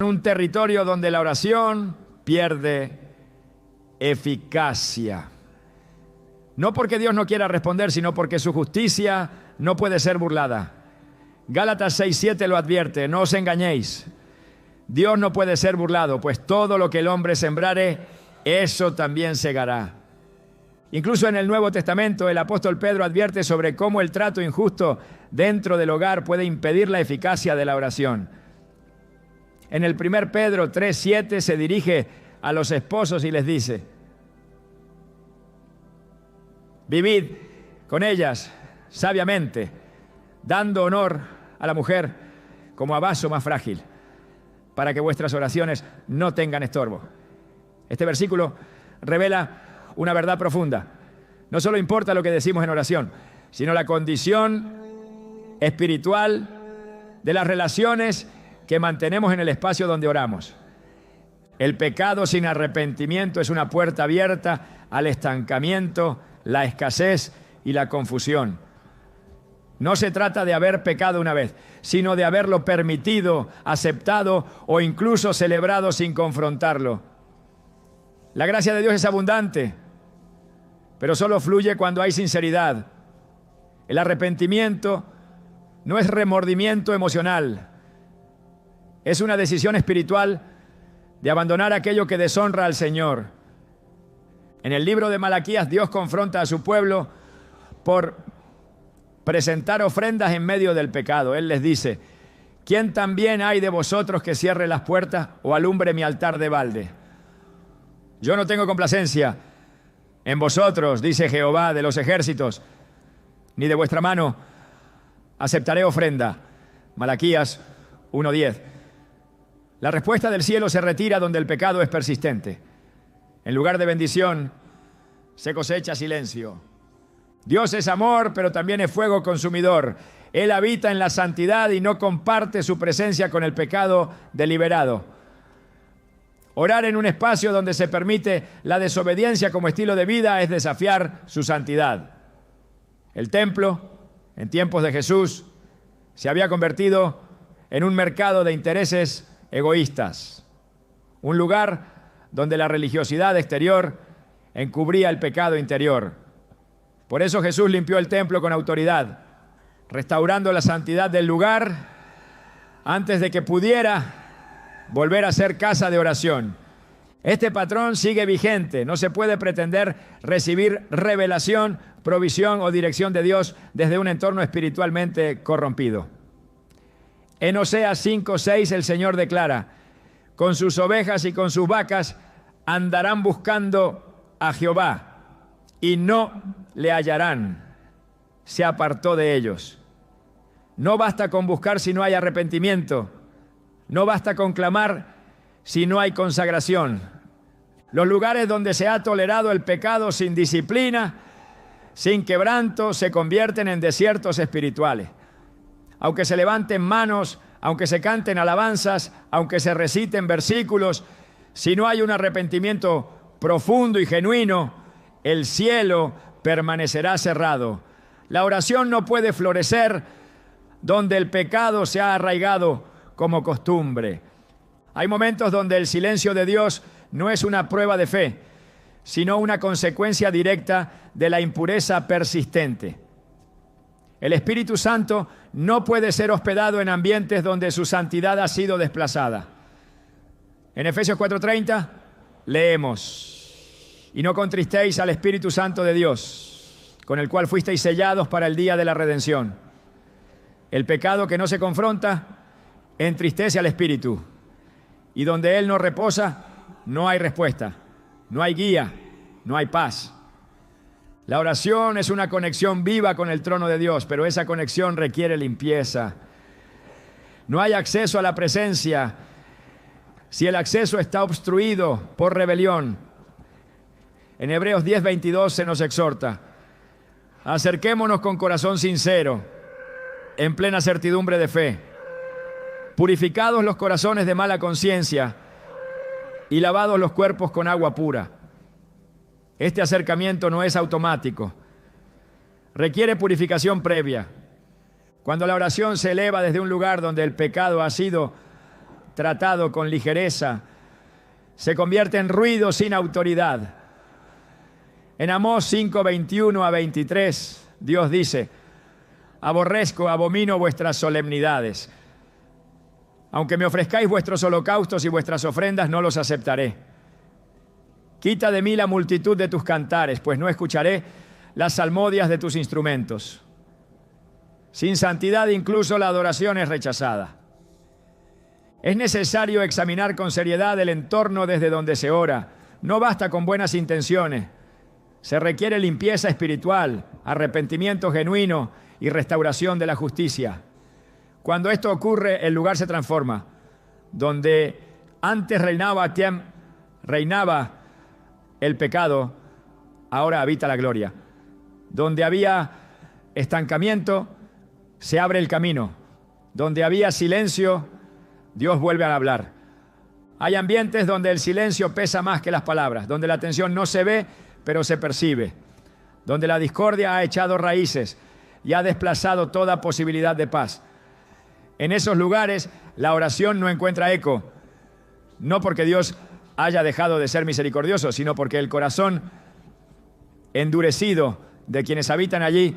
un territorio donde la oración pierde eficacia. No porque Dios no quiera responder, sino porque su justicia no puede ser burlada. Gálatas 6:7 lo advierte: no os engañéis. Dios no puede ser burlado, pues todo lo que el hombre sembrare, eso también segará. Incluso en el Nuevo Testamento, el apóstol Pedro advierte sobre cómo el trato injusto dentro del hogar puede impedir la eficacia de la oración. En el 1 Pedro 3:7 se dirige a los esposos y les dice: vivid con ellas sabiamente, dando honor a la mujer como a vaso más frágil, para que vuestras oraciones no tengan estorbo. Este versículo revela una verdad profunda. No solo importa lo que decimos en oración, sino la condición espiritual de las relaciones que mantenemos en el espacio donde oramos. El pecado sin arrepentimiento es una puerta abierta al estancamiento, la escasez y la confusión. No se trata de haber pecado una vez, sino de haberlo permitido, aceptado o incluso celebrado sin confrontarlo. La gracia de Dios es abundante, pero solo fluye cuando hay sinceridad. El arrepentimiento no es remordimiento emocional, es una decisión espiritual de abandonar aquello que deshonra al Señor. En el libro de Malaquías, Dios confronta a su pueblo por presentar ofrendas en medio del pecado. Él les dice: ¿quién también hay de vosotros que cierre las puertas o alumbre mi altar de balde? Yo no tengo complacencia en vosotros, dice Jehová de los ejércitos, ni de vuestra mano aceptaré ofrenda. Malaquías 1:10. La respuesta del cielo se retira donde el pecado es persistente. En lugar de bendición, se cosecha silencio. Dios es amor, pero también es fuego consumidor. Él habita en la santidad y no comparte su presencia con el pecado deliberado. Orar en un espacio donde se permite la desobediencia como estilo de vida es desafiar su santidad. El templo, en tiempos de Jesús, se había convertido en un mercado de intereses egoístas, un lugar donde la religiosidad exterior encubría el pecado interior. Por eso Jesús limpió el templo con autoridad, restaurando la santidad del lugar antes de que pudiera volver a ser casa de oración. Este patrón sigue vigente. No se puede pretender recibir revelación, provisión o dirección de Dios desde un entorno espiritualmente corrompido. En Oseas 5:6 el Señor declara: con sus ovejas y con sus vacas andarán buscando a Jehová y no le hallarán. Se apartó de ellos. No basta con buscar si no hay arrepentimiento. No basta con clamar si no hay consagración. Los lugares donde se ha tolerado el pecado sin disciplina, sin quebranto, se convierten en desiertos espirituales. Aunque se levanten manos, aunque se canten alabanzas, aunque se reciten versículos, si no hay un arrepentimiento profundo y genuino, el cielo permanecerá cerrado. La oración no puede florecer donde el pecado se ha arraigado como costumbre. Hay momentos donde el silencio de Dios no es una prueba de fe, sino una consecuencia directa de la impureza persistente. El Espíritu Santo no puede ser hospedado en ambientes donde su santidad ha sido desplazada. En Efesios 4:30 leemos: y no contristéis al Espíritu Santo de Dios, con el cual fuisteis sellados para el día de la redención. El pecado que no se confronta entristece al Espíritu, y donde Él no reposa, no hay respuesta, no hay guía, no hay paz. La oración es una conexión viva con el trono de Dios, pero esa conexión requiere limpieza. No hay acceso a la presencia si el acceso está obstruido por rebelión. En Hebreos 10:22 se nos exhorta: acerquémonos con corazón sincero, en plena certidumbre de fe, purificados los corazones de mala conciencia y lavados los cuerpos con agua pura. Este acercamiento no es automático, requiere purificación previa. Cuando la oración se eleva desde un lugar donde el pecado ha sido tratado con ligereza, se convierte en ruido sin autoridad. En Amós 5, 21 a 23, Dios dice: aborrezco, abomino vuestras solemnidades. Aunque me ofrezcáis vuestros holocaustos y vuestras ofrendas, no los aceptaré. Quita de mí la multitud de tus cantares, pues no escucharé las salmodias de tus instrumentos. Sin santidad incluso la adoración es rechazada. Es necesario examinar con seriedad el entorno desde donde se ora. No basta con buenas intenciones. Se requiere limpieza espiritual, arrepentimiento genuino y restauración de la justicia. Cuando esto ocurre, el lugar se transforma. Donde antes reinaba el pecado, ahora habita la gloria. Donde había estancamiento, se abre el camino. Donde había silencio, Dios vuelve a hablar. Hay ambientes donde el silencio pesa más que las palabras, donde la tensión no se ve, pero se percibe, donde la discordia ha echado raíces y ha desplazado toda posibilidad de paz. En esos lugares, la oración no encuentra eco, no porque Dios haya dejado de ser misericordioso, sino porque el corazón endurecido de quienes habitan allí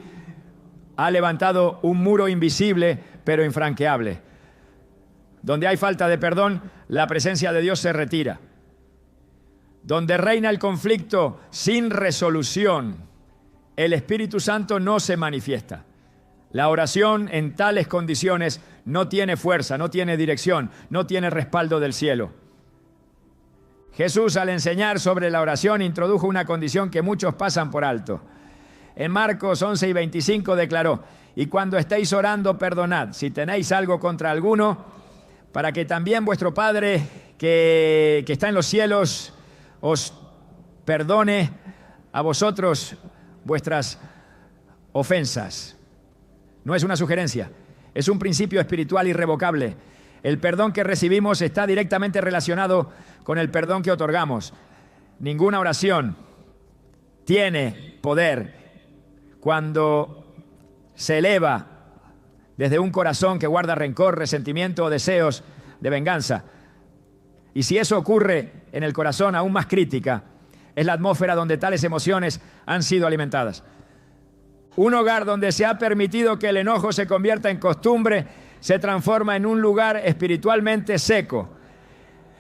ha levantado un muro invisible, pero infranqueable. Donde hay falta de perdón, la presencia de Dios se retira. Donde reina el conflicto sin resolución, el Espíritu Santo no se manifiesta. La oración en tales condiciones no tiene fuerza, no tiene dirección, no tiene respaldo del cielo. Jesús, al enseñar sobre la oración, introdujo una condición que muchos pasan por alto. En Marcos 11 y 25 declaró: y cuando estéis orando, perdonad si tenéis algo contra alguno, para que también vuestro Padre que está en los cielos os perdone a vosotros vuestras ofensas. No es una sugerencia, es un principio espiritual irrevocable. El perdón que recibimos está directamente relacionado con el perdón que otorgamos. Ninguna oración tiene poder cuando se eleva desde un corazón que guarda rencor, resentimiento o deseos de venganza. Y si eso ocurre en el corazón aún más crítica, es la atmósfera donde tales emociones han sido alimentadas. Un hogar donde se ha permitido que el enojo se convierta en costumbre, se transforma en un lugar espiritualmente seco.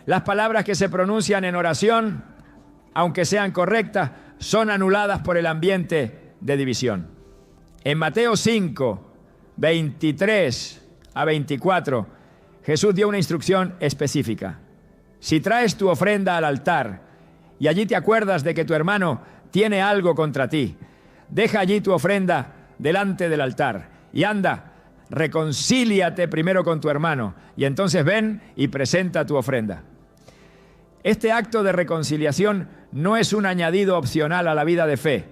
Las palabras que se pronuncian en oración, aunque sean correctas, son anuladas por el ambiente de división. En Mateo 5, 23 a 24, Jesús dio una instrucción específica. Si traes tu ofrenda al altar y allí te acuerdas de que tu hermano tiene algo contra ti, deja allí tu ofrenda delante del altar y anda, reconcíliate primero con tu hermano y entonces ven y presenta tu ofrenda. Este acto de reconciliación no es un añadido opcional a la vida de fe,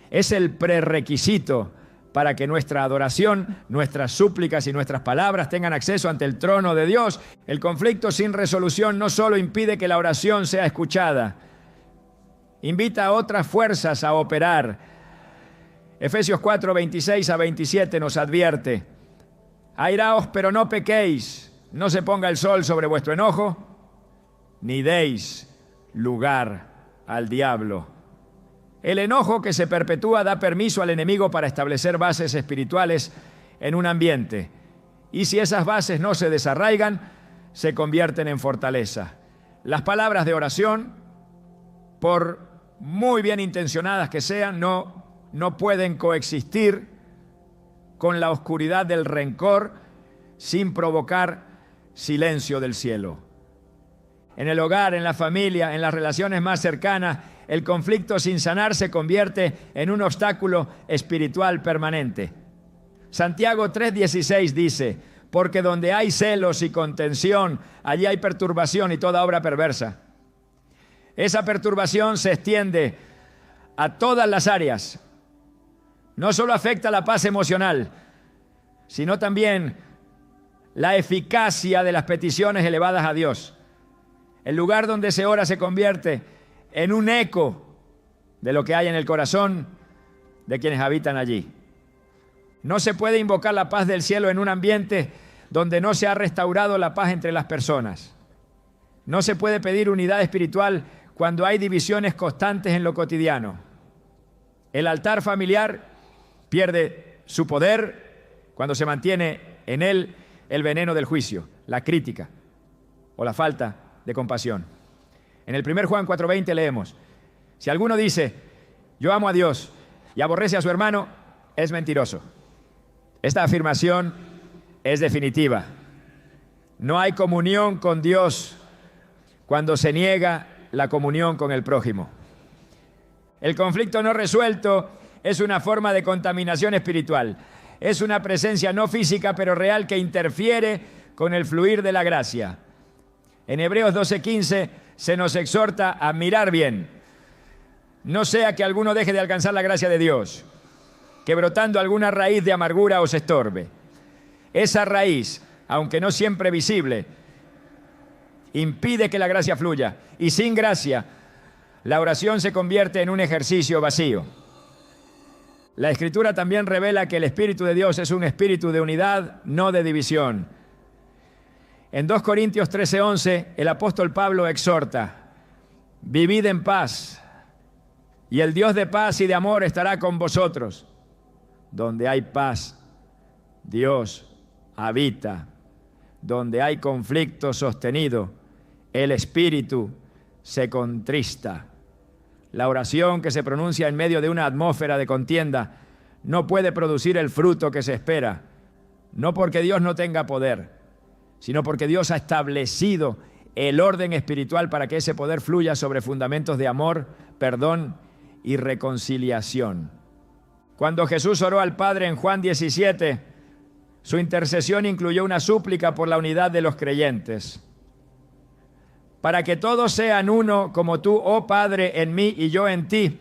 es el prerequisito para que nuestra adoración, nuestras súplicas y nuestras palabras tengan acceso ante el trono de Dios. El conflicto sin resolución no solo impide que la oración sea escuchada, invita a otras fuerzas a operar. Efesios 4, 26 a 27 nos advierte: airaos, pero no pequéis, no se ponga el sol sobre vuestro enojo, ni deis lugar al diablo. El enojo que se perpetúa da permiso al enemigo para establecer bases espirituales en un ambiente. Y si esas bases no se desarraigan, se convierten en fortaleza. Las palabras de oración, por muy bien intencionadas que sean, no pueden coexistir con la oscuridad del rencor sin provocar silencio del cielo. En el hogar, en la familia, en las relaciones más cercanas, el conflicto sin sanar se convierte en un obstáculo espiritual permanente. Santiago 3:16 dice: porque donde hay celos y contención, allí hay perturbación y toda obra perversa. Esa perturbación se extiende a todas las áreas. No solo afecta la paz emocional, sino también la eficacia de las peticiones elevadas a Dios. El lugar donde se ora se convierte en un eco de lo que hay en el corazón de quienes habitan allí. No se puede invocar la paz del cielo en un ambiente donde no se ha restaurado la paz entre las personas. No se puede pedir unidad espiritual cuando hay divisiones constantes en lo cotidiano. El altar familiar pierde su poder cuando se mantiene en él el veneno del juicio, la crítica o la falta de compasión. En el 1 Juan 4:20 leemos: si alguno dice, yo amo a Dios y aborrece a su hermano, es mentiroso. Esta afirmación es definitiva. No hay comunión con Dios cuando se niega la comunión con el prójimo. El conflicto no resuelto es una forma de contaminación espiritual. Es una presencia no física pero real que interfiere con el fluir de la gracia. En Hebreos 12:15 se nos exhorta a mirar bien. No sea que alguno deje de alcanzar la gracia de Dios, que brotando alguna raíz de amargura os estorbe. Esa raíz, aunque no siempre visible, impide que la gracia fluya. Y sin gracia, la oración se convierte en un ejercicio vacío. La Escritura también revela que el Espíritu de Dios es un espíritu de unidad, no de división. En 2 Corintios 13:11, el apóstol Pablo exhorta: vivid en paz, y el Dios de paz y de amor estará con vosotros. Donde hay paz, Dios habita. Donde hay conflicto sostenido, el espíritu se contrista. La oración que se pronuncia en medio de una atmósfera de contienda no puede producir el fruto que se espera, no porque Dios no tenga poder, sino porque Dios ha establecido el orden espiritual para que ese poder fluya sobre fundamentos de amor, perdón y reconciliación. Cuando Jesús oró al Padre en Juan 17, su intercesión incluyó una súplica por la unidad de los creyentes. Para que todos sean uno como tú, oh Padre, en mí y yo en ti,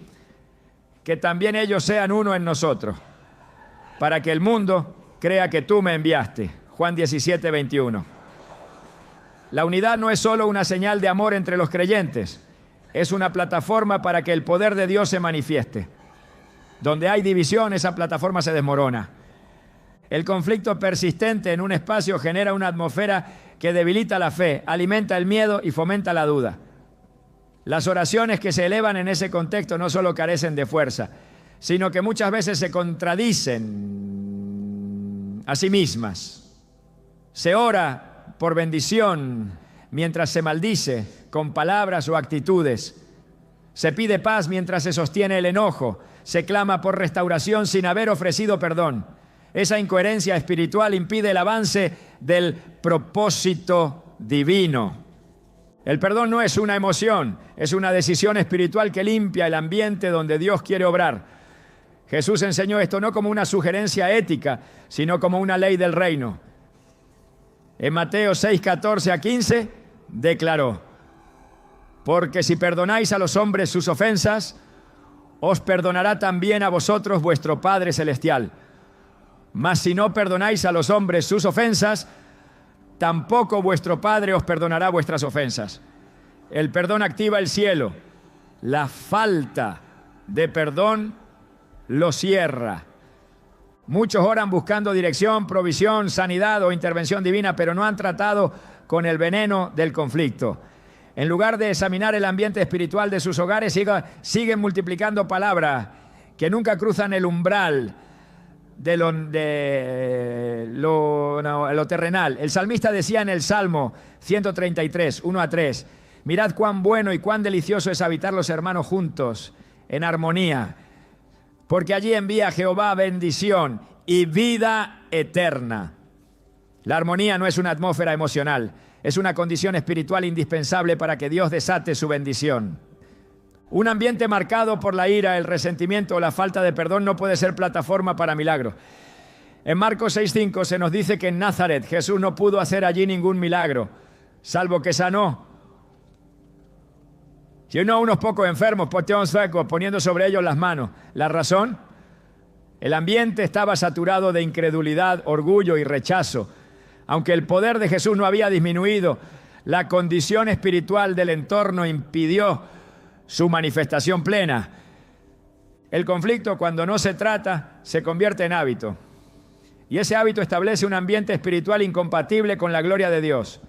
que también ellos sean uno en nosotros, para que el mundo crea que tú me enviaste. Juan 17:21. La unidad no es solo una señal de amor entre los creyentes, es una plataforma para que el poder de Dios se manifieste. Donde hay división, esa plataforma se desmorona. El conflicto persistente en un espacio genera una atmósfera que debilita la fe, alimenta el miedo y fomenta la duda. Las oraciones que se elevan en ese contexto no solo carecen de fuerza, sino que muchas veces se contradicen a sí mismas. Se ora por bendición mientras se maldice con palabras o actitudes. Se pide paz mientras se sostiene el enojo. Se clama por restauración sin haber ofrecido perdón. Esa incoherencia espiritual impide el avance del propósito divino. El perdón no es una emoción, es una decisión espiritual que limpia el ambiente donde Dios quiere obrar. Jesús enseñó esto no como una sugerencia ética, sino como una ley del reino. En Mateo 6:14-15 declaró: porque si perdonáis a los hombres sus ofensas, os perdonará también a vosotros vuestro Padre Celestial. Mas si no perdonáis a los hombres sus ofensas, tampoco vuestro Padre os perdonará vuestras ofensas. El perdón activa el cielo. La falta de perdón lo cierra. Muchos oran buscando dirección, provisión, sanidad o intervención divina, pero no han tratado con el veneno del conflicto. En lugar de examinar el ambiente espiritual de sus hogares, siguen multiplicando palabras que nunca cruzan el umbral de lo terrenal. El salmista decía en el Salmo 133, 1-3, mirad cuán bueno y cuán delicioso es habitar los hermanos juntos en armonía, porque allí envía Jehová bendición y vida eterna. La armonía no es una atmósfera emocional, es una condición espiritual indispensable para que Dios desate su bendición. Un ambiente marcado por la ira, el resentimiento o la falta de perdón no puede ser plataforma para milagros. En Marcos 6:5 se nos dice que en Nazaret Jesús no pudo hacer allí ningún milagro, salvo que sanó. Llenó a unos pocos enfermos, poniendo sobre ellos las manos. ¿La razón? El ambiente estaba saturado de incredulidad, orgullo y rechazo. Aunque el poder de Jesús no había disminuido, la condición espiritual del entorno impidió su manifestación plena. El conflicto, cuando no se trata, se convierte en hábito. Y ese hábito establece un ambiente espiritual incompatible con la gloria de Dios.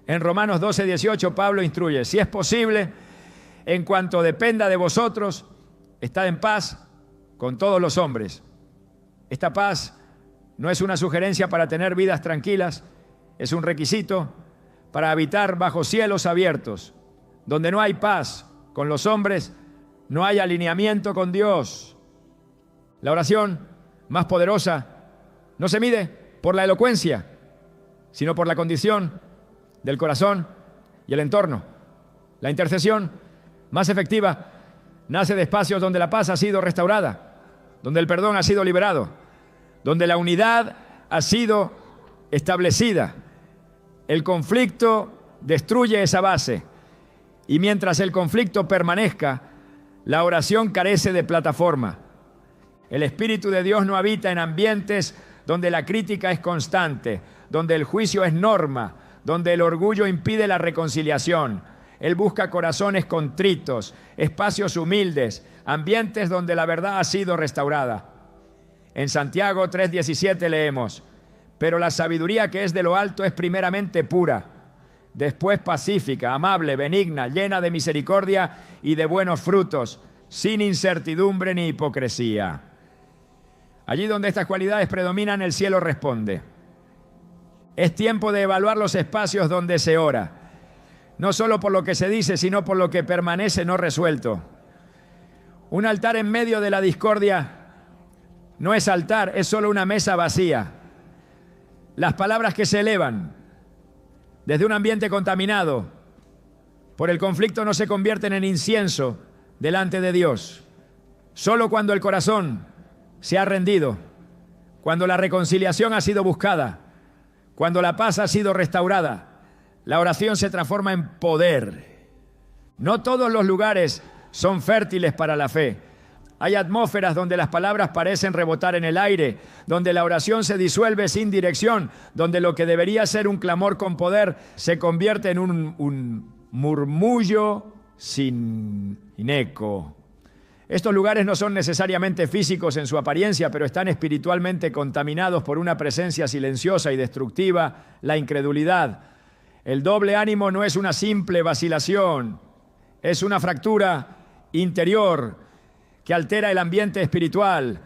En Romanos 12:18 Pablo instruye: si es posible, en cuanto dependa de vosotros, estad en paz con todos los hombres. Esta paz no es una sugerencia para tener vidas tranquilas, es un requisito para habitar bajo cielos abiertos. Donde no hay paz con los hombres, no hay alineamiento con Dios. La oración más poderosa no se mide por la elocuencia, sino por la condición del corazón y el entorno. La intercesión más efectiva nace de espacios donde la paz ha sido restaurada, donde el perdón ha sido liberado, donde la unidad ha sido establecida. El conflicto destruye esa base, y mientras el conflicto permanezca, la oración carece de plataforma. El Espíritu de Dios no habita en ambientes donde la crítica es constante, donde el juicio es norma, donde el orgullo impide la reconciliación. Él busca corazones contritos, espacios humildes, ambientes donde la verdad ha sido restaurada. En Santiago 3:17 leemos: pero la sabiduría que es de lo alto es primeramente pura, después pacífica, amable, benigna, llena de misericordia y de buenos frutos, sin incertidumbre ni hipocresía. Allí donde estas cualidades predominan, el cielo responde. Es tiempo de evaluar los espacios donde se ora, no solo por lo que se dice, sino por lo que permanece no resuelto. Un altar en medio de la discordia no es altar, es solo una mesa vacía. Las palabras que se elevan desde un ambiente contaminado por el conflicto no se convierten en incienso delante de Dios. Solo cuando el corazón se ha rendido, cuando la reconciliación ha sido buscada, cuando la paz ha sido restaurada, la oración se transforma en poder. No todos los lugares son fértiles para la fe. Hay atmósferas donde las palabras parecen rebotar en el aire, donde la oración se disuelve sin dirección, donde lo que debería ser un clamor con poder se convierte en un murmullo sin eco. Estos lugares no son necesariamente físicos en su apariencia, pero están espiritualmente contaminados por una presencia silenciosa y destructiva, la incredulidad. El doble ánimo no es una simple vacilación, es una fractura interior que altera el ambiente espiritual,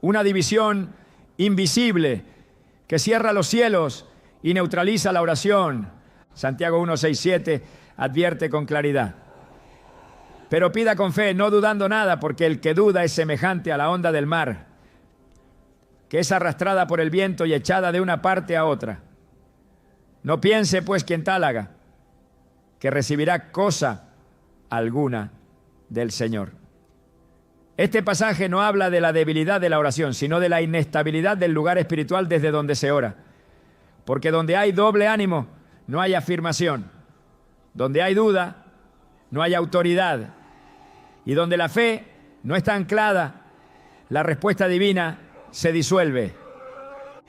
una división invisible que cierra los cielos y neutraliza la oración. Santiago 1:6-7 advierte con claridad. Pero pida con fe, no dudando nada, porque el que duda es semejante a la onda del mar, que es arrastrada por el viento y echada de una parte a otra. No piense, pues, quien tal haga, que recibirá cosa alguna del Señor. Este pasaje no habla de la debilidad de la oración, sino de la inestabilidad del lugar espiritual desde donde se ora. Porque donde hay doble ánimo, no hay afirmación. Donde hay duda, no hay autoridad. Y donde la fe no está anclada, la respuesta divina se disuelve.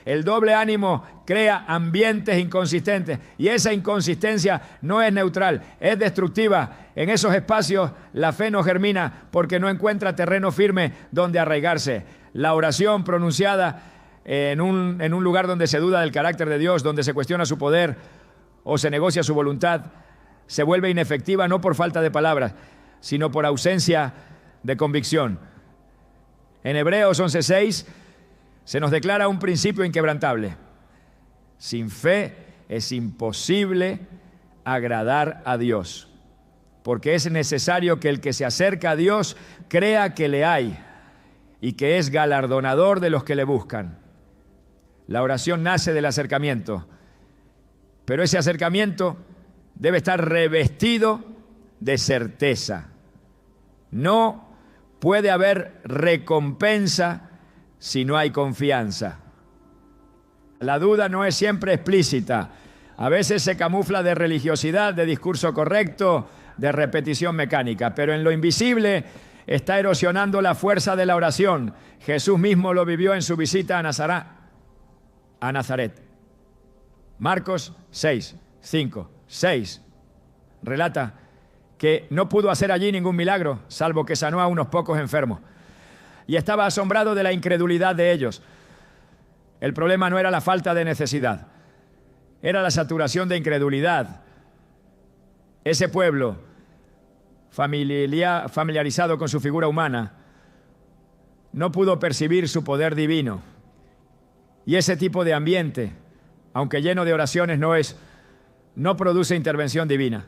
El doble ánimo crea ambientes inconsistentes y esa inconsistencia no es neutral, es destructiva. En esos espacios la fe no germina porque no encuentra terreno firme donde arraigarse. La oración pronunciada en un lugar donde se duda del carácter de Dios, donde se cuestiona su poder o se negocia su voluntad, se vuelve inefectiva no por falta de palabras, sino por ausencia de convicción. En Hebreos 11:6 se nos declara un principio inquebrantable. Sin fe es imposible agradar a Dios, porque es necesario que el que se acerca a Dios crea que le hay y que es galardonador de los que le buscan. La oración nace del acercamiento, pero ese acercamiento debe estar revestido de certeza. No puede haber recompensa si no hay confianza. La duda no es siempre explícita. A veces se camufla de religiosidad, de discurso correcto, de repetición mecánica. Pero en lo invisible está erosionando la fuerza de la oración. Jesús mismo lo vivió en su visita a Nazaret. Marcos 6 relata que no pudo hacer allí ningún milagro, salvo que sanó a unos pocos enfermos. Y estaba asombrado de la incredulidad de ellos. El problema no era la falta de necesidad, era la saturación de incredulidad. Ese pueblo, familiarizado con su figura humana, no pudo percibir su poder divino. Y ese tipo de ambiente, aunque lleno de oraciones, no produce intervención divina.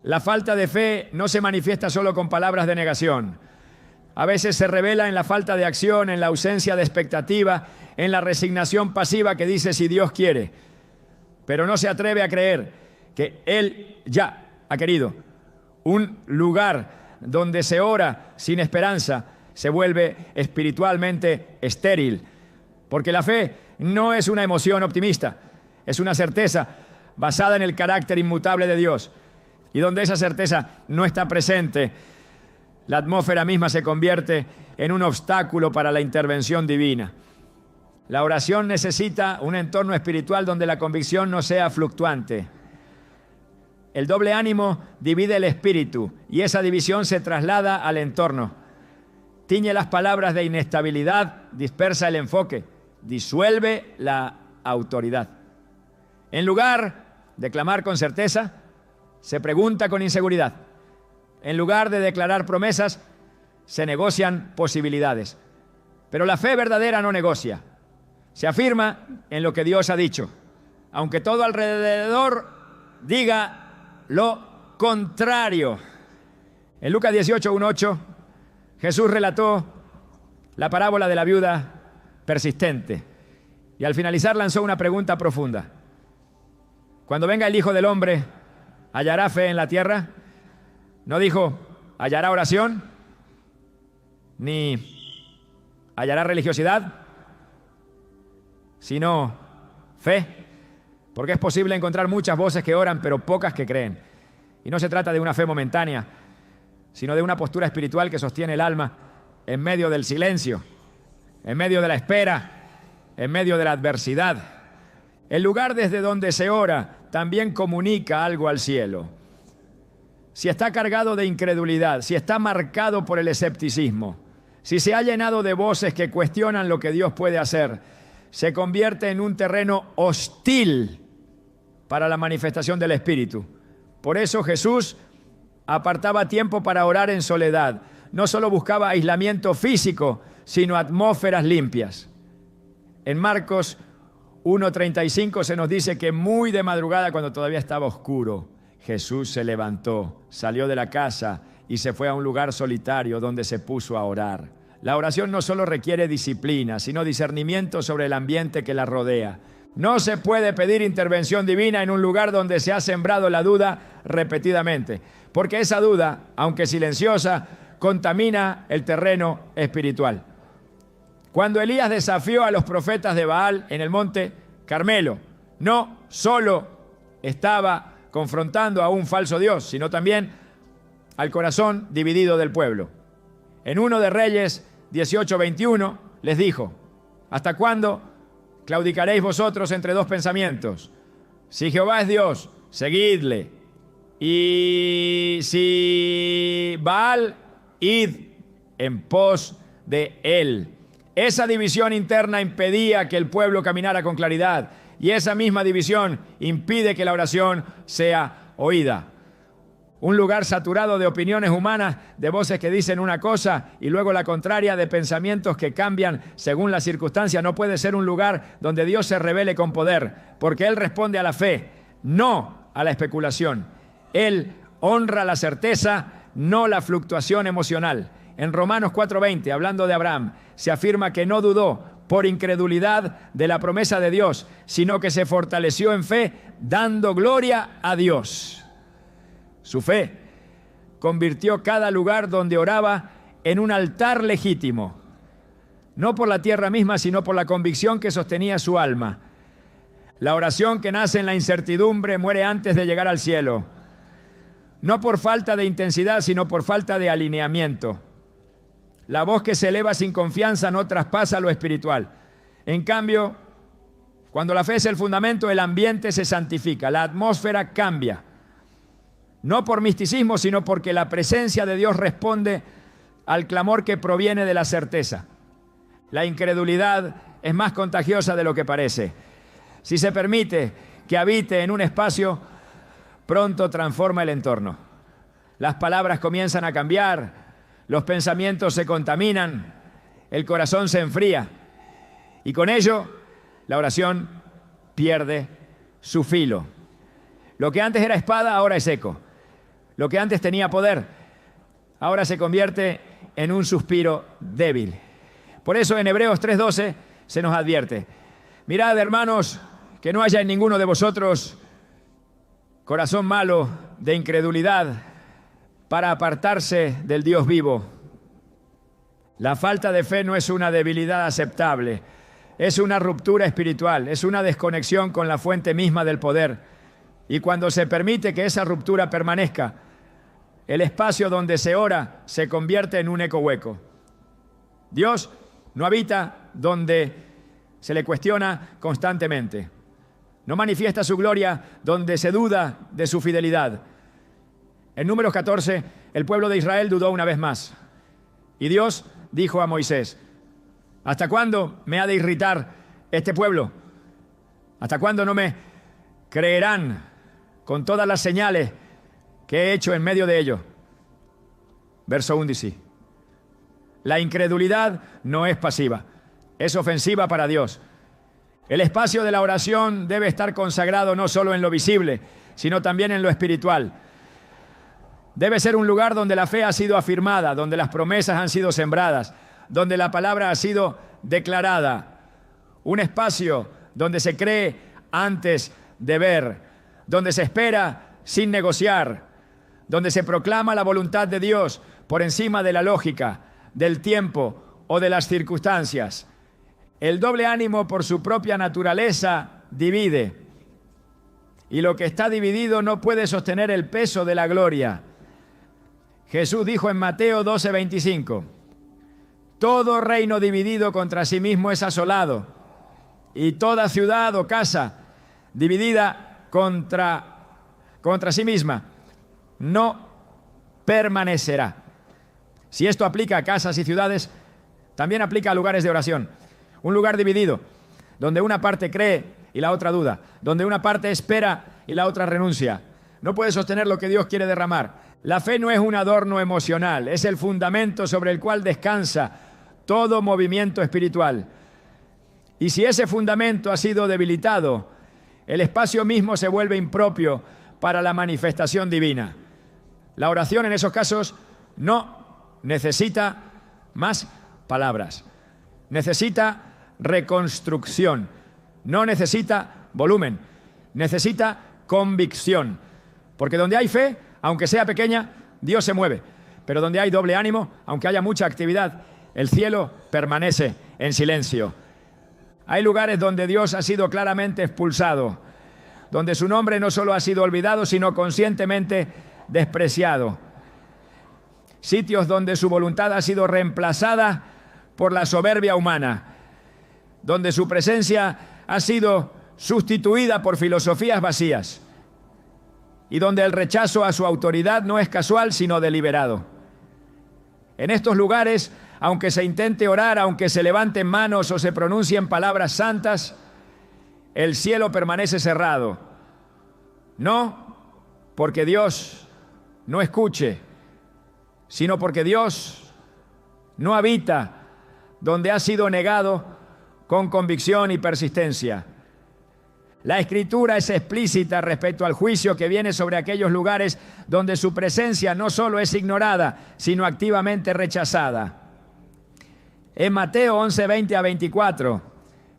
La falta de fe no se manifiesta solo con palabras de negación. A veces se revela en la falta de acción, en la ausencia de expectativa, en la resignación pasiva que dice si Dios quiere, pero no se atreve a creer que Él ya ha querido. Un lugar donde se ora sin esperanza se vuelve espiritualmente estéril, porque la fe no es una emoción optimista, es una certeza basada en el carácter inmutable de Dios. Y donde esa certeza no está presente, la atmósfera misma se convierte en un obstáculo para la intervención divina. La oración necesita un entorno espiritual donde la convicción no sea fluctuante. El doble ánimo divide el espíritu y esa división se traslada al entorno. Tiñe las palabras de inestabilidad, dispersa el enfoque, disuelve la autoridad. En lugar de clamar con certeza, se pregunta con inseguridad. En lugar de declarar promesas, se negocian posibilidades. Pero la fe verdadera no negocia. Se afirma en lo que Dios ha dicho, aunque todo alrededor diga lo contrario. En Lucas 18:1-8, Jesús relató la parábola de la viuda persistente y al finalizar lanzó una pregunta profunda. Cuando venga el Hijo del Hombre, ¿hallará fe en la tierra? No dijo, ¿hallará oración? Ni hallará religiosidad, sino fe. Porque es posible encontrar muchas voces que oran, pero pocas que creen. Y no se trata de una fe momentánea, sino de una postura espiritual que sostiene el alma en medio del silencio, en medio de la espera, en medio de la adversidad. El lugar desde donde se ora también comunica algo al cielo. Si está cargado de incredulidad, si está marcado por el escepticismo, si se ha llenado de voces que cuestionan lo que Dios puede hacer, se convierte en un terreno hostil para la manifestación del Espíritu. Por eso Jesús apartaba tiempo para orar en soledad. No solo buscaba aislamiento físico, sino atmósferas limpias. En Marcos 1:35 se nos dice que muy de madrugada, cuando todavía estaba oscuro, Jesús se levantó, salió de la casa y se fue a un lugar solitario donde se puso a orar. La oración no solo requiere disciplina, sino discernimiento sobre el ambiente que la rodea. No se puede pedir intervención divina en un lugar donde se ha sembrado la duda repetidamente, porque esa duda, aunque silenciosa, contamina el terreno espiritual. Cuando Elías desafió a los profetas de Baal en el monte Carmelo, no solo estaba confrontando a un falso Dios, sino también al corazón dividido del pueblo. En 1 de Reyes 18:21 les dijo, ¿hasta cuándo claudicaréis vosotros entre dos pensamientos? Si Jehová es Dios, seguidle. Y si Baal, id en pos de él. Esa división interna impedía que el pueblo caminara con claridad y esa misma división impide que la oración sea oída. Un lugar saturado de opiniones humanas, de voces que dicen una cosa y luego la contraria, de pensamientos que cambian según la circunstancia, no puede ser un lugar donde Dios se revele con poder, porque Él responde a la fe, no a la especulación. Él honra la certeza, no la fluctuación emocional. En Romanos 4:20, hablando de Abraham, se afirma que no dudó por incredulidad de la promesa de Dios, sino que se fortaleció en fe, dando gloria a Dios. Su fe convirtió cada lugar donde oraba en un altar legítimo, no por la tierra misma, sino por la convicción que sostenía su alma. La oración que nace en la incertidumbre muere antes de llegar al cielo, no por falta de intensidad, sino por falta de alineamiento. La voz que se eleva sin confianza no traspasa lo espiritual. En cambio, cuando la fe es el fundamento, el ambiente se santifica, la atmósfera cambia. No por misticismo, sino porque la presencia de Dios responde al clamor que proviene de la certeza. La incredulidad es más contagiosa de lo que parece. Si se permite que habite en un espacio, pronto transforma el entorno. Las palabras comienzan a cambiar, los pensamientos se contaminan, el corazón se enfría y con ello la oración pierde su filo. Lo que antes era espada ahora es eco. Lo que antes tenía poder ahora se convierte en un suspiro débil. Por eso en Hebreos 3:12 se nos advierte: mirad, hermanos, que no haya en ninguno de vosotros corazón malo de incredulidad para apartarse del Dios vivo. La falta de fe no es una debilidad aceptable, es una ruptura espiritual, es una desconexión con la fuente misma del poder. Y cuando se permite que esa ruptura permanezca, el espacio donde se ora se convierte en un eco hueco. Dios no habita donde se le cuestiona constantemente. No manifiesta su gloria donde se duda de su fidelidad. En Números 14, el pueblo de Israel dudó una vez más. Y Dios dijo a Moisés: ¿hasta cuándo me ha de irritar este pueblo? ¿Hasta cuándo no me creerán con todas las señales que he hecho en medio de ellos? Verso 11. La incredulidad no es pasiva, es ofensiva para Dios. El espacio de la oración debe estar consagrado no solo en lo visible, sino también en lo espiritual. Debe ser un lugar donde la fe ha sido afirmada, donde las promesas han sido sembradas, donde la palabra ha sido declarada. Un espacio donde se cree antes de ver, donde se espera sin negociar, donde se proclama la voluntad de Dios por encima de la lógica, del tiempo o de las circunstancias. El doble ánimo por su propia naturaleza divide, y lo que está dividido no puede sostener el peso de la gloria. Jesús dijo en Mateo 12:25: todo reino dividido contra sí mismo es asolado, y toda ciudad o casa dividida contra sí misma no permanecerá. Si esto aplica a casas y ciudades, también aplica a lugares de oración. Un lugar dividido, donde una parte cree y la otra duda, donde una parte espera y la otra renuncia, no puede sostener lo que Dios quiere derramar. La fe no es un adorno emocional, es el fundamento sobre el cual descansa todo movimiento espiritual. Y si ese fundamento ha sido debilitado, el espacio mismo se vuelve impropio para la manifestación divina. La oración en esos casos no necesita más palabras, necesita reconstrucción, no necesita volumen, necesita convicción. Porque donde hay fe, aunque sea pequeña, Dios se mueve. Pero donde hay doble ánimo, aunque haya mucha actividad, el cielo permanece en silencio. Hay lugares donde Dios ha sido claramente expulsado, donde su nombre no solo ha sido olvidado, sino conscientemente despreciado. Sitios donde su voluntad ha sido reemplazada por la soberbia humana, donde su presencia ha sido sustituida por filosofías vacías y donde el rechazo a su autoridad no es casual, sino deliberado. En estos lugares, aunque se intente orar, aunque se levanten manos o se pronuncien palabras santas, el cielo permanece cerrado. No porque Dios no escuche, sino porque Dios no habita donde ha sido negado con convicción y persistencia. La Escritura es explícita respecto al juicio que viene sobre aquellos lugares donde su presencia no solo es ignorada, sino activamente rechazada. En Mateo 11:20-24,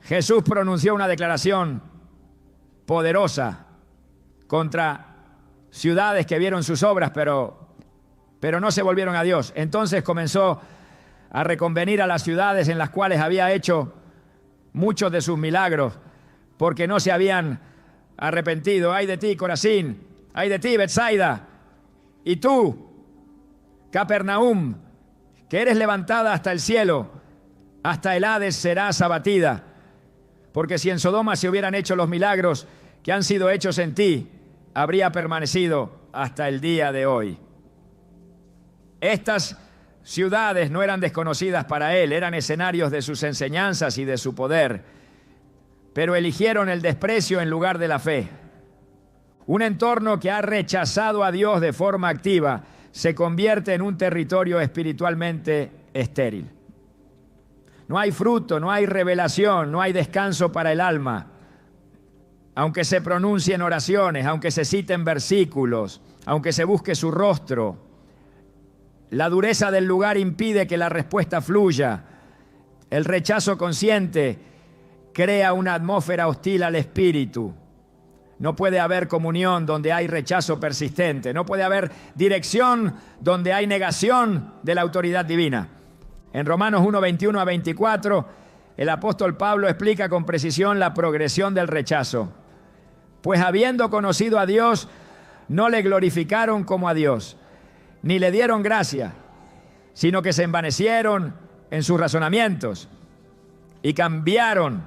Jesús pronunció una declaración poderosa contra ciudades que vieron sus obras, pero no se volvieron a Dios. Entonces comenzó a reconvenir a las ciudades en las cuales había hecho muchos de sus milagros, porque no se habían arrepentido. Ay de ti, Corazín, ay de ti, Betsaida, y tú, Capernaum, que eres levantada hasta el cielo, hasta el Hades serás abatida. Porque si en Sodoma se hubieran hecho los milagros que han sido hechos en ti, habría permanecido hasta el día de hoy. Estas ciudades no eran desconocidas para él, eran escenarios de sus enseñanzas y de su poder, pero eligieron el desprecio en lugar de la fe. Un entorno que ha rechazado a Dios de forma activa se convierte en un territorio espiritualmente estéril. No hay fruto, no hay revelación, no hay descanso para el alma. Aunque se pronuncien oraciones, aunque se citen versículos, aunque se busque su rostro, la dureza del lugar impide que la respuesta fluya. El rechazo consciente crea una atmósfera hostil al espíritu. No puede haber comunión donde hay rechazo persistente. No puede haber dirección donde hay negación de la autoridad divina. En Romanos 1, 21 a 24, el apóstol Pablo explica con precisión la progresión del rechazo. Pues habiendo conocido a Dios, no le glorificaron como a Dios, ni le dieron gracia, sino que se envanecieron en sus razonamientos y cambiaron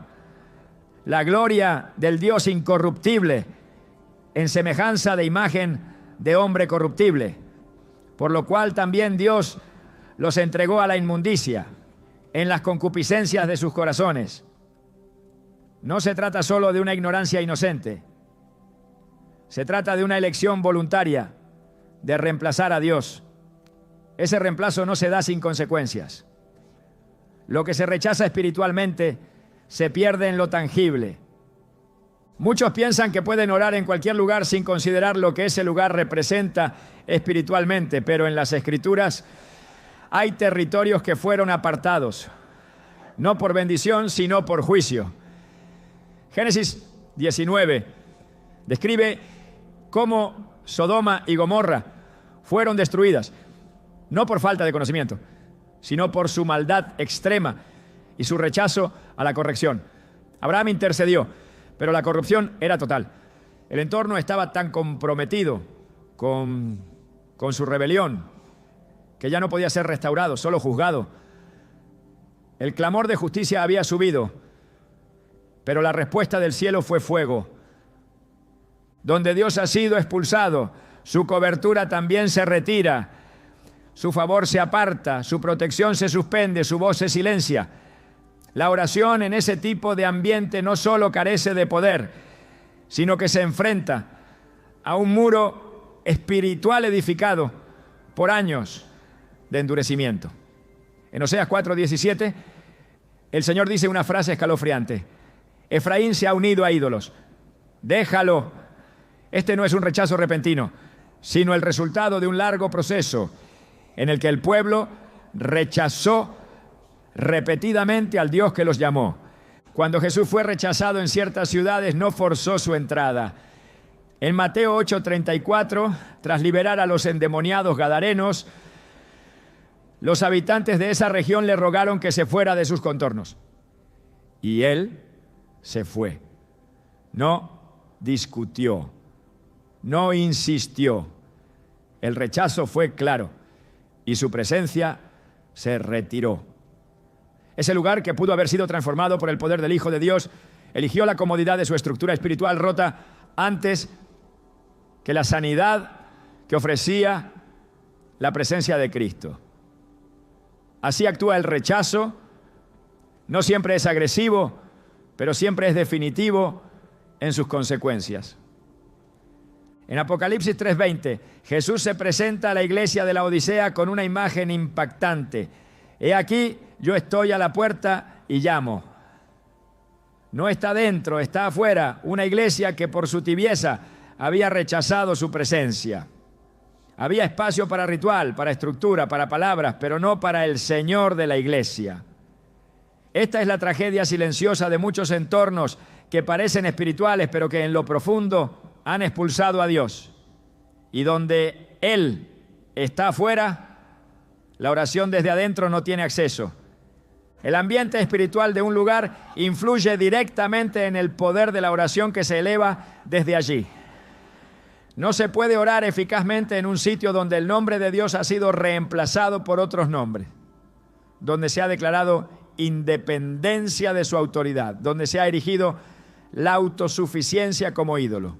la gloria del Dios incorruptible en semejanza de imagen de hombre corruptible, por lo cual también Dios los entregó a la inmundicia en las concupiscencias de sus corazones. No se trata solo de una ignorancia inocente, se trata de una elección voluntaria de reemplazar a Dios. Ese reemplazo no se da sin consecuencias. Lo que se rechaza espiritualmente se pierde en lo tangible. Muchos piensan que pueden orar en cualquier lugar sin considerar lo que ese lugar representa espiritualmente, pero en las Escrituras hay territorios que fueron apartados, no por bendición, sino por juicio. Génesis 19 describe cómo Sodoma y Gomorra fueron destruidas, no por falta de conocimiento, sino por su maldad extrema y su rechazo a la corrección. Abraham intercedió, pero la corrupción era total. El entorno estaba tan comprometido con su rebelión que ya no podía ser restaurado, solo juzgado. El clamor de justicia había subido, pero la respuesta del cielo fue fuego. Donde Dios ha sido expulsado, su cobertura también se retira, su favor se aparta, su protección se suspende, su voz se silencia. La oración en ese tipo de ambiente no solo carece de poder, sino que se enfrenta a un muro espiritual edificado por años de endurecimiento. En Oseas 4:17, el Señor dice una frase escalofriante: Efraín se ha unido a ídolos. Déjalo. Este no es un rechazo repentino, sino el resultado de un largo proceso en el que el pueblo rechazó repetidamente al Dios que los llamó. Cuando Jesús fue rechazado en ciertas ciudades, no forzó su entrada. En Mateo 8:34, tras liberar a los endemoniados gadarenos, los habitantes de esa región le rogaron que se fuera de sus contornos. Y él se fue. No discutió, no insistió. El rechazo fue claro y su presencia se retiró. Ese lugar, que pudo haber sido transformado por el poder del Hijo de Dios, eligió la comodidad de su estructura espiritual rota antes que la sanidad que ofrecía la presencia de Cristo. Así actúa el rechazo. No siempre es agresivo, pero siempre es definitivo en sus consecuencias. En Apocalipsis 3:20, Jesús se presenta a la iglesia de la Odisea con una imagen impactante. He aquí, yo estoy a la puerta y llamo. No está dentro, está afuera. Una iglesia que por su tibieza había rechazado su presencia. Había espacio para ritual, para estructura, para palabras, pero no para el Señor de la iglesia. Esta es la tragedia silenciosa de muchos entornos que parecen espirituales, pero que en lo profundo han expulsado a Dios. Y donde Él está afuera, la oración desde adentro no tiene acceso. El ambiente espiritual de un lugar influye directamente en el poder de la oración que se eleva desde allí. No se puede orar eficazmente en un sitio donde el nombre de Dios ha sido reemplazado por otros nombres, donde se ha declarado independencia de su autoridad, donde se ha erigido la autosuficiencia como ídolo.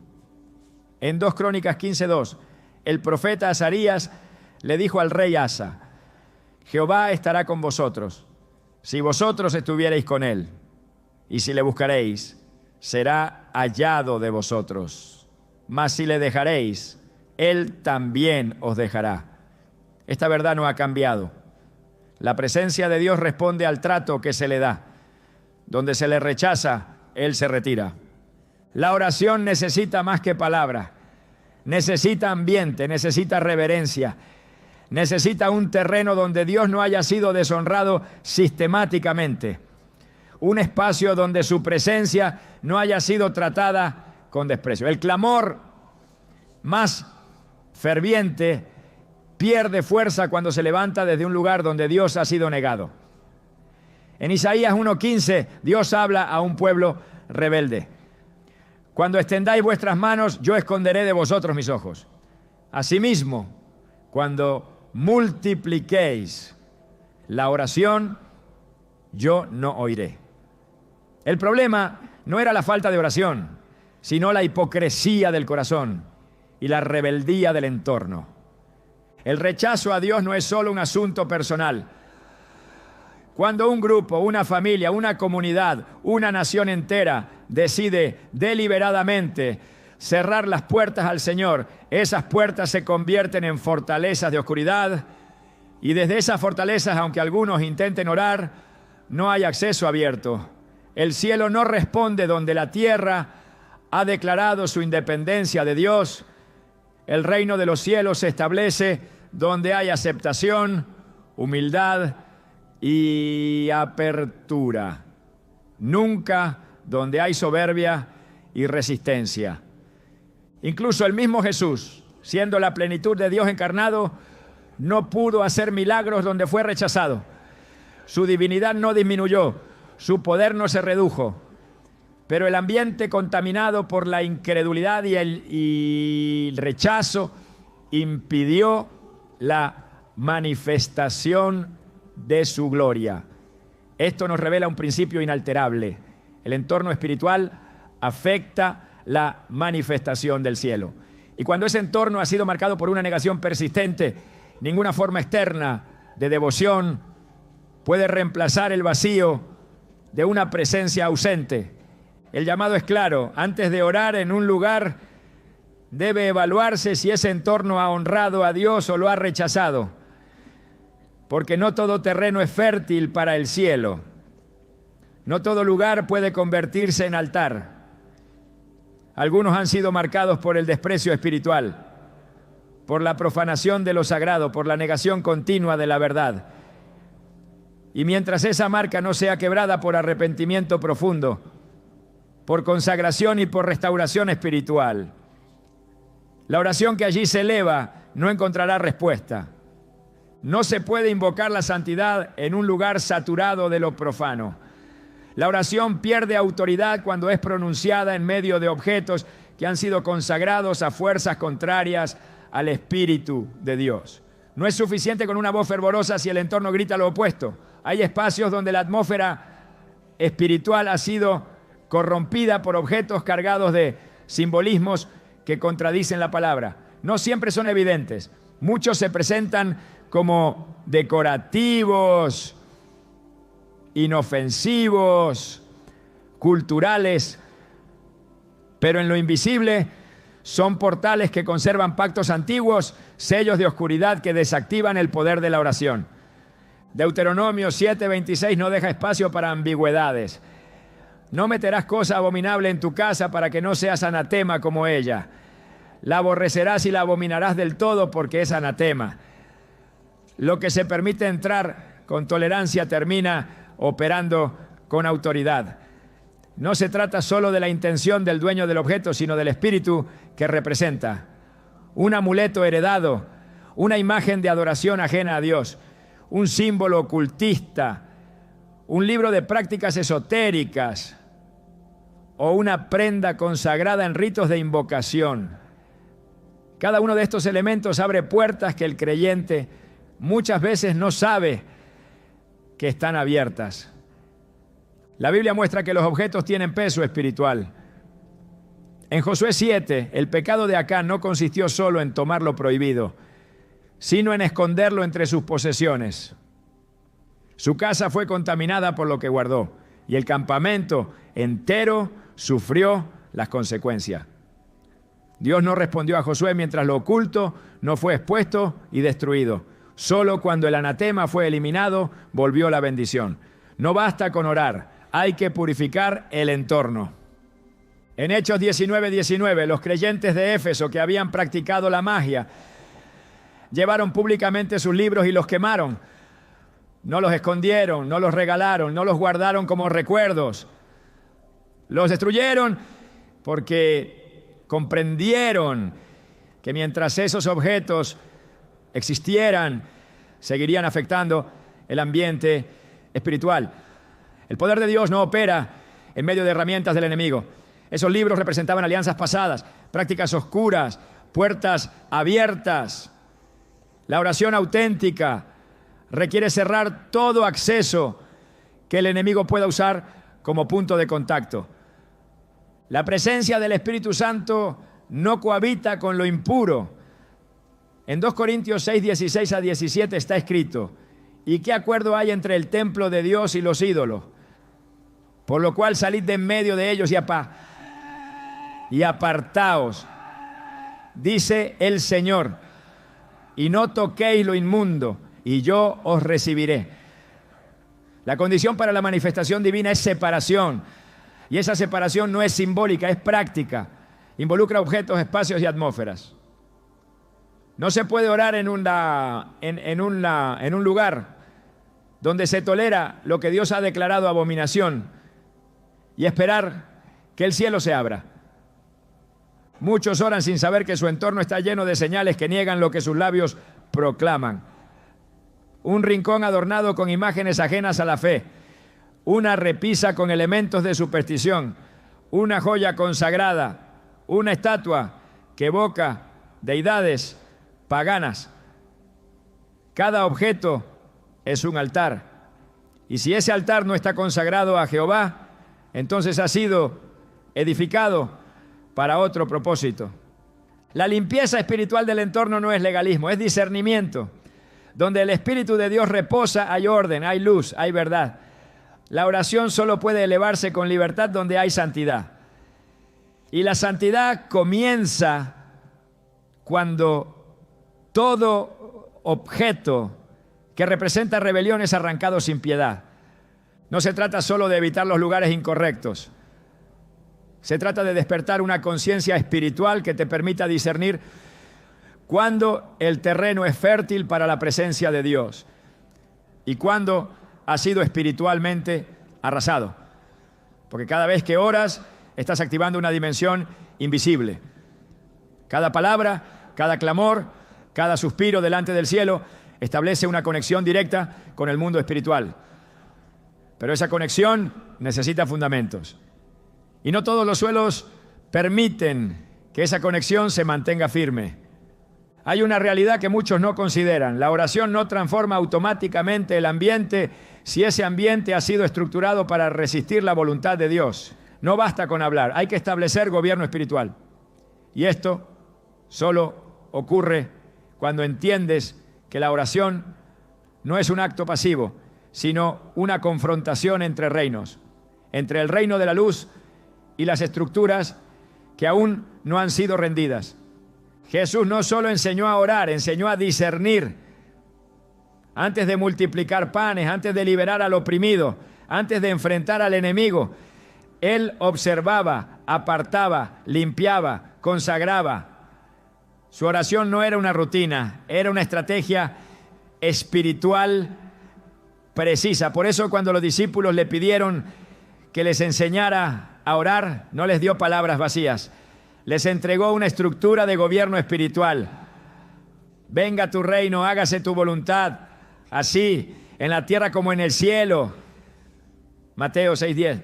En 2 Crónicas 15:2, el profeta Azarías le dijo al rey Asa: Jehová estará con vosotros, si vosotros estuviereis con él, y si le buscaréis, será hallado de vosotros. Mas si le dejaréis, él también os dejará. Esta verdad no ha cambiado. La presencia de Dios responde al trato que se le da. Donde se le rechaza, él se retira. La oración necesita más que palabras. Necesita ambiente, necesita reverencia. Necesita un terreno donde Dios no haya sido deshonrado sistemáticamente. Un espacio donde su presencia no haya sido tratada con desprecio. El clamor más ferviente pierde fuerza cuando se levanta desde un lugar donde Dios ha sido negado. En Isaías 1:15, Dios habla a un pueblo rebelde. Cuando extendáis vuestras manos, yo esconderé de vosotros mis ojos. Asimismo, cuando multipliquéis la oración, yo no oiré. El problema no era la falta de oración, sino la hipocresía del corazón y la rebeldía del entorno. El rechazo a Dios no es solo un asunto personal. Cuando un grupo, una familia, una comunidad, una nación entera decide deliberadamente cerrar las puertas al Señor, esas puertas se convierten en fortalezas de oscuridad y desde esas fortalezas, aunque algunos intenten orar, no hay acceso abierto. El cielo no responde donde la tierra ha declarado su independencia de Dios. El reino de los cielos se establece donde hay aceptación, humildad y apertura. Nunca donde hay soberbia y resistencia. Incluso el mismo Jesús, siendo la plenitud de Dios encarnado, no pudo hacer milagros donde fue rechazado. Su divinidad no disminuyó, su poder no se redujo. Pero el ambiente contaminado por la incredulidad y el rechazo impidió la manifestación de su gloria. Esto nos revela un principio inalterable. El entorno espiritual afecta la manifestación del cielo. Y cuando ese entorno ha sido marcado por una negación persistente, ninguna forma externa de devoción puede reemplazar el vacío de una presencia ausente. El llamado es claro: antes de orar en un lugar, debe evaluarse si ese entorno ha honrado a Dios o lo ha rechazado. Porque no todo terreno es fértil para el cielo. No todo lugar puede convertirse en altar. Algunos han sido marcados por el desprecio espiritual, por la profanación de lo sagrado, por la negación continua de la verdad. Y mientras esa marca no sea quebrada por arrepentimiento profundo, por consagración y por restauración espiritual, la oración que allí se eleva no encontrará respuesta. No se puede invocar la santidad en un lugar saturado de lo profano. La oración pierde autoridad cuando es pronunciada en medio de objetos que han sido consagrados a fuerzas contrarias al Espíritu de Dios. No es suficiente con una voz fervorosa si el entorno grita lo opuesto. Hay espacios donde la atmósfera espiritual ha sido corrompida por objetos cargados de simbolismos que contradicen la palabra. No siempre son evidentes. Muchos se presentan como decorativos, inofensivos, culturales, pero en lo invisible son portales que conservan pactos antiguos, sellos de oscuridad que desactivan el poder de la oración. Deuteronomio 7:26 no deja espacio para ambigüedades. No meterás cosa abominable en tu casa para que no seas anatema como ella. La aborrecerás y la abominarás del todo porque es anatema. Lo que se permite entrar con tolerancia termina operando con autoridad. No se trata solo de la intención del dueño del objeto, sino del espíritu que representa. Un amuleto heredado, una imagen de adoración ajena a Dios, un símbolo ocultista, un libro de prácticas esotéricas o una prenda consagrada en ritos de invocación. Cada uno de estos elementos abre puertas que el creyente muchas veces no sabe que están abiertas. La Biblia muestra que los objetos tienen peso espiritual. En Josué 7, el pecado de Acán no consistió solo en tomar lo prohibido, sino en esconderlo entre sus posesiones. Su casa fue contaminada por lo que guardó, y el campamento entero sufrió las consecuencias. Dios no respondió a Josué mientras lo oculto no fue expuesto y destruido. Solo cuando el anatema fue eliminado, volvió la bendición. No basta con orar, hay que purificar el entorno. En Hechos 19:19, los creyentes de Éfeso que habían practicado la magia llevaron públicamente sus libros y los quemaron. No los escondieron, no los regalaron, no los guardaron como recuerdos. Los destruyeron porque comprendieron que mientras esos objetos existieran, seguirían afectando el ambiente espiritual. El poder de Dios no opera en medio de herramientas del enemigo. Esos libros representaban alianzas pasadas, prácticas oscuras, puertas abiertas. La oración auténtica requiere cerrar todo acceso que el enemigo pueda usar como punto de contacto. La presencia del Espíritu Santo no cohabita con lo impuro. En 2 Corintios 6:16-17 está escrito: ¿y qué acuerdo hay entre el templo de Dios y los ídolos? Por lo cual salid de en medio de ellos y apartaos, dice el Señor, y no toquéis lo inmundo, y yo os recibiré. La condición para la manifestación divina es separación, y esa separación no es simbólica, es práctica. Involucra objetos, espacios y atmósferas. No se puede orar en un lugar donde se tolera lo que Dios ha declarado abominación y esperar que el cielo se abra. Muchos oran sin saber que su entorno está lleno de señales que niegan lo que sus labios proclaman. Un rincón adornado con imágenes ajenas a la fe, una repisa con elementos de superstición, una joya consagrada, una estatua que evoca deidades paganas. Cada objeto es un altar, y si ese altar no está consagrado a Jehová, entonces ha sido edificado para otro propósito. La limpieza espiritual del entorno no es legalismo, es discernimiento. Donde el Espíritu de Dios reposa, hay orden, hay luz, hay verdad. La oración solo puede elevarse con libertad donde hay santidad. Y la santidad comienza cuando todo objeto que representa rebelión es arrancado sin piedad. No se trata solo de evitar los lugares incorrectos. Se trata de despertar una conciencia espiritual que te permita discernir cuándo el terreno es fértil para la presencia de Dios y cuándo ha sido espiritualmente arrasado. Porque cada vez que oras, estás activando una dimensión invisible. Cada palabra, cada clamor, cada suspiro delante del cielo establece una conexión directa con el mundo espiritual. Pero esa conexión necesita fundamentos. Y no todos los suelos permiten que esa conexión se mantenga firme. Hay una realidad que muchos no consideran. La oración no transforma automáticamente el ambiente si ese ambiente ha sido estructurado para resistir la voluntad de Dios. No basta con hablar, hay que establecer gobierno espiritual. Y esto solo ocurre cuando entiendes que la oración no es un acto pasivo, sino una confrontación entre reinos, entre el reino de la luz y las estructuras que aún no han sido rendidas. Jesús no solo enseñó a orar, enseñó a discernir. Antes de multiplicar panes, antes de liberar al oprimido, antes de enfrentar al enemigo, Él observaba, apartaba, limpiaba, consagraba. Su oración no era una rutina, era una estrategia espiritual precisa. Por eso cuando los discípulos le pidieron que les enseñara a orar, no les dio palabras vacías. Les entregó una estructura de gobierno espiritual. Venga tu reino, hágase tu voluntad, así en la tierra como en el cielo. Mateo 6:10.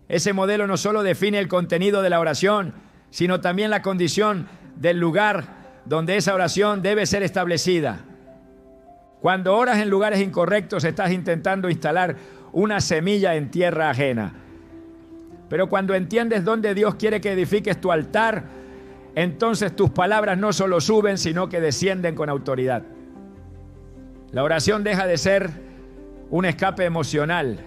Ese modelo no solo define el contenido de la oración, sino también la condición del lugar donde esa oración debe ser establecida. Cuando oras en lugares incorrectos, estás intentando instalar una semilla en tierra ajena. Pero cuando entiendes dónde Dios quiere que edifiques tu altar, entonces tus palabras no solo suben, sino que descienden con autoridad. La oración deja de ser un escape emocional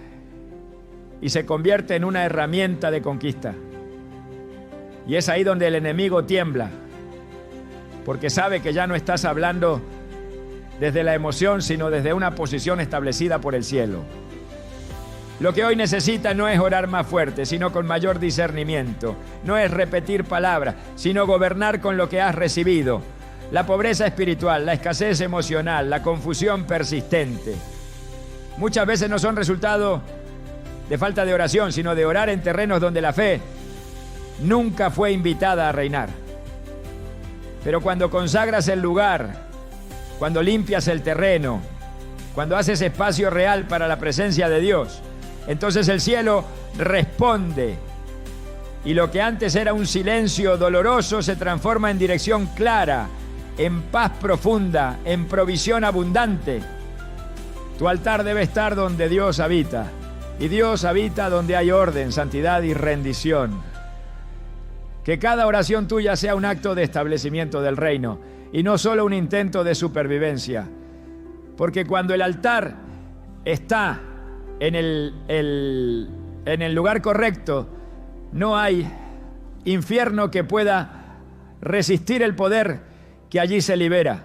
y se convierte en una herramienta de conquista. Y es ahí donde el enemigo tiembla, porque sabe que ya no estás hablando desde la emoción, sino desde una posición establecida por el cielo. Lo que hoy necesita no es orar más fuerte, sino con mayor discernimiento. No es repetir palabras, sino gobernar con lo que has recibido. La pobreza espiritual, la escasez emocional, la confusión persistente, muchas veces no son resultado de falta de oración, sino de orar en terrenos donde la fe nunca fue invitada a reinar. Pero cuando consagras el lugar, cuando limpias el terreno, cuando haces espacio real para la presencia de Dios, entonces el cielo responde. Y lo que antes era un silencio doloroso se transforma en dirección clara, en paz profunda, en provisión abundante. Tu altar debe estar donde Dios habita. Y Dios habita donde hay orden, santidad y rendición. Que cada oración tuya sea un acto de establecimiento del reino y no solo un intento de supervivencia. Porque cuando el altar está en el lugar correcto, no hay infierno que pueda resistir el poder que allí se libera.